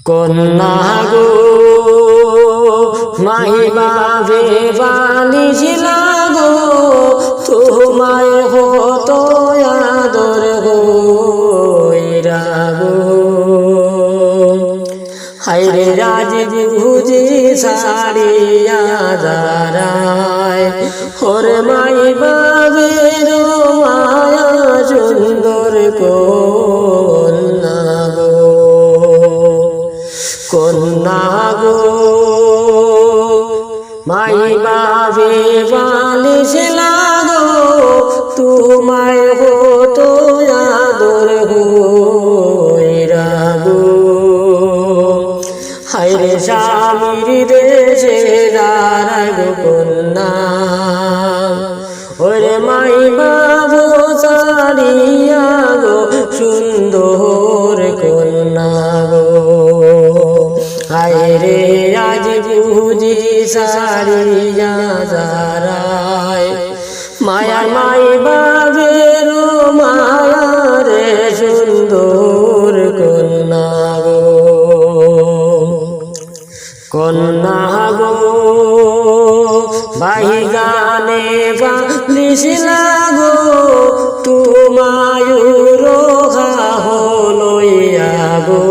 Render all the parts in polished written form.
কন্যা গো মাহিবাবে বালিশ লাগো তোমায় হতো আদর হইরা গো হায়রে রাজ বুঝি সারিয়া দাঁড়ায় ওরে মাহিবাবের মায়া সুন্দর কন্যা গো কন্যা গো মাহিবাবে বালিশ লাগো তোমায় হতো আদর হইরা গো হায়রে স্বামীর দেশে দাঁড়ায় গো কন্যা ওরে মাহিবাবু সারিয়া গো সুন্দর কন্যা গো হায়রে আজ বুঝি সারিয়া দাঁড়ায় মায়া মাহিবাবের মায়া রে সুন্দর কন্যা গো কন্যা গো বাহি গানে বালিশ লাগো তোমায় রোগা হলইয়া গো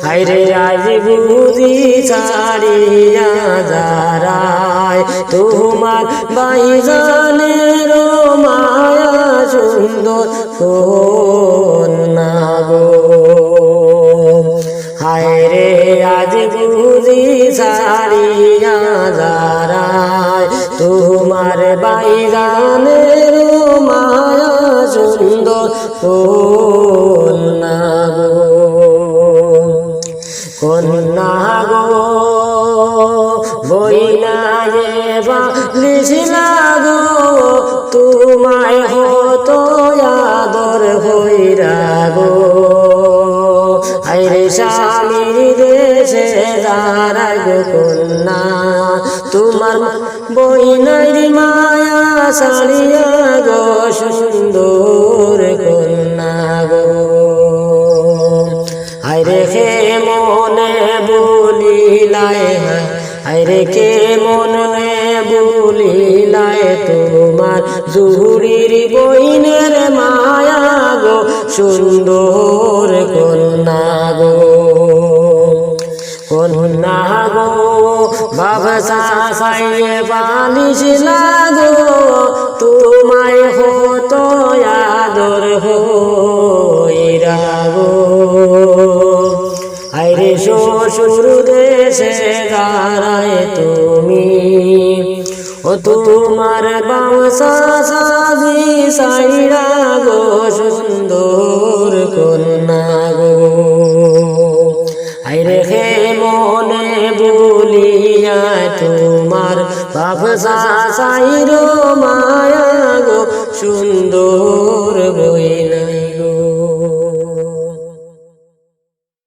হায়রে আজ বুঝি ছাড়িয়া দাঁড়ায় তোমার বাহি গানের মায়া সুন্দর কন্যা গো হায়রে আজ বুঝি ছাড়িয়া দাঁড়ায় তোমার বাইগানের মায়া সুন্দর কন্যা গো কন্যা গো বইনায়ে বালিশ লাগো তোমায় হতো আদর হইরা গো হায়রে স্বামীর দেশে দাঁড়ায় গো কন্যা তোমার বইনার মায়া সারিয়া গো সুন্দর কন্যা গো হায়রে কে মনে বলিলায় হায়রে কে মনে বলিলায় তোমার জুহুরির বইনের মায়া গো সুন্দর কন্যা গো কন্যা গো বাবা সাইয়ে বালিশ লাগো তোমায় হতো আদর হইরা গো হায়রে শ্বশুর দেশে দাঁড়ায় তুমি ও তোমার বাউসা সাজি সাইরা গো সুন্দর কন্যা গো হায়রে হে মনে বলিয়া তোমার বাউসা সাইরো মায়া গো সুন্দর